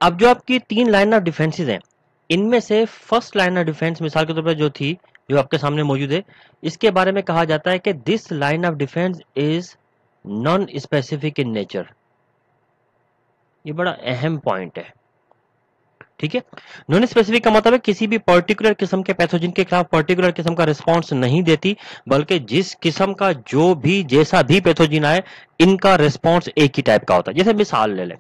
अब जो आपकी तीन लाइन ऑफ डिफेंसेस हैं, इनमें से फर्स्ट लाइन ऑफ डिफेंस मिसाल के तौर पर जो थी, जो आपके सामने मौजूद है, इसके बारे में कहा जाता है कि this line of defence is non specific in nature. ये बड़ा अहम पॉइंट है, ठीक है। नॉन स्पेसिफिक का मतलब है किसी भी पर्टिकुलर किस्म के पैथोजन के खिलाफ पर्टिकुलर किस्म का रिस्पॉन्स नहीं देती, बल्कि जिस किस्म का जो भी जैसा भी पैथोजन आए, इनका रिस्पॉन्स एक ही टाइप का होता है। जैसे मिसाल ले लें,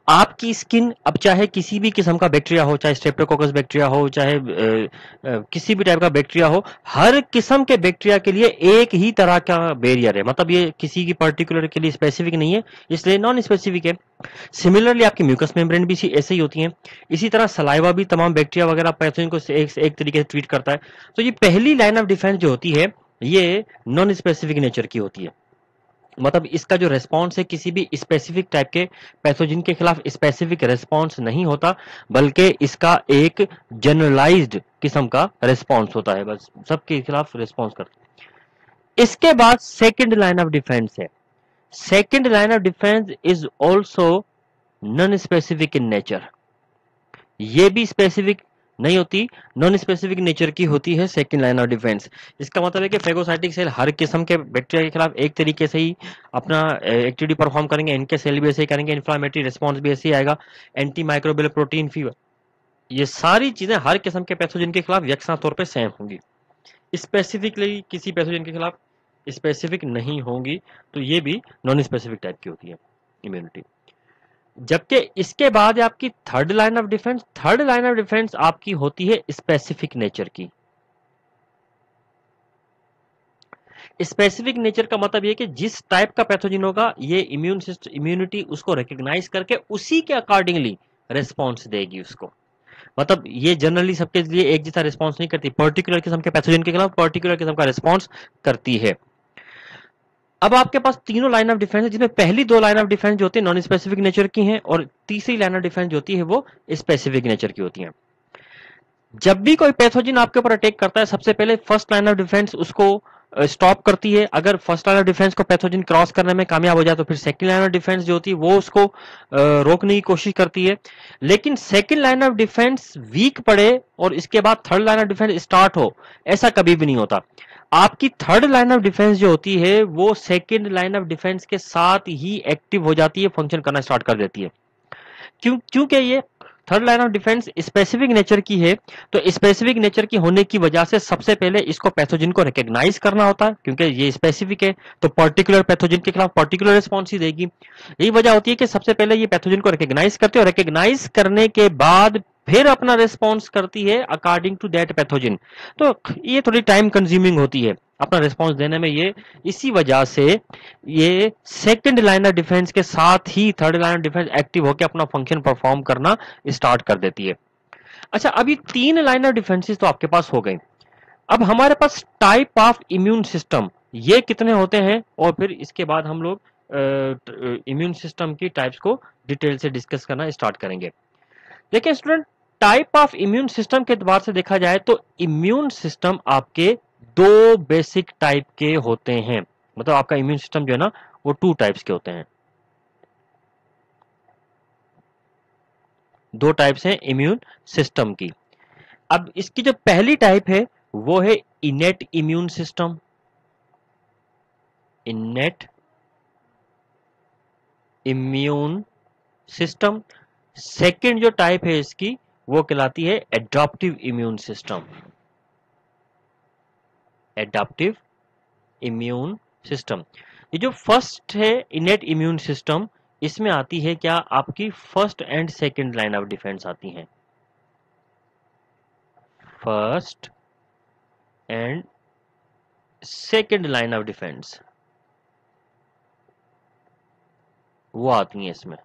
आपकी स्किन अब चाहे किसी भी किस्म का बैक्टीरिया हो, चाहे स्ट्रेप्टोकोकस बैक्टीरिया हो, चाहे किसी भी टाइप का बैक्टीरिया हो, हर किस्म के बैक्टीरिया के लिए एक ही तरह का बैरियर है। मतलब ये किसी की पर्टिकुलर के लिए स्पेसिफिक नहीं है, इसलिए नॉन स्पेसिफिक है। सिमिलरली आपकी म्यूकस मेम्ब्रेन भी ऐसे ही होती है। इसी तरह सलाइवा भी तमाम बैक्टीरिया वगैरह पैथोजन को एक तरीके से ट्रीट करता है। तो ये पहली लाइन ऑफ डिफेंस जो होती है, ये नॉन स्पेसिफिक नेचर की होती है। मतलब इसका जो रेस्पॉन्स है किसी भी स्पेसिफिक टाइप के पैथोजन के खिलाफ स्पेसिफिक रेस्पॉन्स नहीं होता, बल्कि इसका एक जनरलाइज्ड किस्म का रेस्पॉन्स होता है, बस सबके खिलाफ रेस्पॉन्स करता है। इसके बाद सेकंड लाइन ऑफ डिफेंस है। Second line of defence is also non specific in nature. ये भी स्पेसिफिक नहीं होती, नॉन स्पेसिफिक नेचर की होती है सेकंड लाइन ऑफ डिफेंस। इसका मतलब है कि फेगोसाइटिक सेल हर किस्म के बैक्टीरिया के खिलाफ एक तरीके से ही अपना एक्टिविटी परफॉर्म करेंगे, इनके सेल भी ऐसे ही करेंगे, इन्फ्लामेटरी रिस्पॉन्स भी ऐसे ही आएगा, एंटी माइक्रोबियल प्रोटीन फीवर, ये सारी चीजें हर किस्म के पैथोजन के खिलाफ यकसा तौर पर सेम होंगी। स्पेसिफिकली किसी पैथोजन के खिलाफ स्पेसिफिक नहीं होंगी, तो ये भी नॉन स्पेसिफिक टाइप की होती है इम्यूनिटी। जबकि इसके बाद आपकी third line of defence, third line of defence आपकी होती है स्पेसिफिक नेचर की। स्पेसिफिक नेचर का मतलब ये कि जिस टाइप का पैथोजन होगा, ये इम्यून सिस्टम इम्यूनिटी उसको रिकॉग्नाइज करके उसी के अकॉर्डिंगली रिस्पॉन्स देगी उसको। मतलब ये जनरली सबके लिए एक जैसा रिस्पॉन्स नहीं करती, पर्टिकुलर किस्म के पैथोजन के खिलाफ पर्टिकुलर किस्म का रिस्पॉन्स करती है। अब आपके पास तीनों लाइन ऑफ डिफेंस है, जिसमें पहली दो लाइन ऑफ डिफेंस जो होती है नॉन स्पेसिफिक नेचर की हैं, और तीसरी लाइन ऑफ डिफेंस जो होती है वो स्पेसिफिक नेचर की होती है। जब भी कोई पैथोजन आपके ऊपर अटैक करता है, सबसे पहले फर्स्ट लाइन ऑफ डिफेंस उसको स्टॉप करती है। अगर फर्स्ट लाइन ऑफ डिफेंस को पैथोजन क्रॉस करने में कामयाब हो जाए, तो फिर सेकंड लाइन ऑफ डिफेंस जो होती है वो उसको रोकने की कोशिश करती है। लेकिन second line of defence weak पड़े और इसके बाद third line of defence start हो, ऐसा कभी भी नहीं होता। आपकी थर्ड लाइन ऑफ डिफेंस जो होती है वो सेकंड लाइन ऑफ डिफेंस के साथ ही एक्टिव हो जाती है, फंक्शन करना स्टार्ट कर देती है। क्योंकि ये third line of defence specific nature की है, तो स्पेसिफिक नेचर की होने की वजह से सबसे पहले इसको पैथोजन को रिकॉग्नाइज करना होता है, क्योंकि ये स्पेसिफिक है तो पर्टिकुलर पैथोजन के खिलाफ पर्टिकुलर रिस्पॉन्स ही देगी। यही वजह होती है कि सबसे पहले ये पैथोजन को रिकॉग्नाइज करते हैं, और रिकॉग्नाइज करने के बाद फिर अपना रिस्पॉन्स करती है अकॉर्डिंग टू दैट पैथोजन। तो ये थोड़ी टाइम कंज्यूमिंग होती है अपना रिस्पॉन्स देने में। ये इसी वजह से ये सेकंड लाइन ऑफ डिफेंस के साथ ही third line of defence active होकर अपना फंक्शन परफॉर्म करना स्टार्ट कर देती है। अच्छा, अभी तीन लाइन ऑफ डिफेंसेस तो आपके पास हो गई। अब हमारे पास टाइप ऑफ इम्यून सिस्टम ये कितने होते हैं, और फिर इसके बाद हम लोग इम्यून सिस्टम की टाइप्स को डिटेल से डिस्कस करना स्टार्ट करेंगे। देखिए student, type of immune system के एतबार से देखा जाए तो इम्यून सिस्टम आपके दो बेसिक टाइप के होते हैं। मतलब आपका इम्यून सिस्टम जो है ना, वो टू टाइप्स के होते हैं। दो टाइप्स हैं इम्यून सिस्टम की। अब इसकी जो पहली टाइप है वो है इनेट immune system. इनेट immune system. Second जो टाइप है इसकी वो कहलाती है adaptive immune system. Adaptive immune system. ये जो फर्स्ट है इनेट इम्यून सिस्टम, इसमें आती है क्या, आपकी first and second line of defence आती हैं। First and second line of defence वो आती हैं इसमें,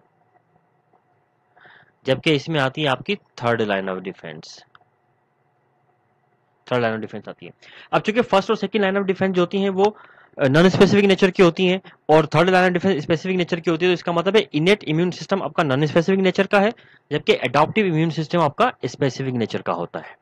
जबकि इसमें आती है आपकी third line of defence. Third line of defence आती है। अब चूंकि फर्स्ट और सेकंड लाइन ऑफ डिफेंस जो होती हैं वो नॉन स्पेसिफिक नेचर की होती हैं, और third line of defence specific nature की होती है, तो इसका मतलब है इनेट इम्यून सिस्टम आपका नॉन स्पेसिफिक नेचर का है, जबकि एडॉप्टिव इम्यून सिस्टम आपका स्पेसिफिक नेचर का होता है।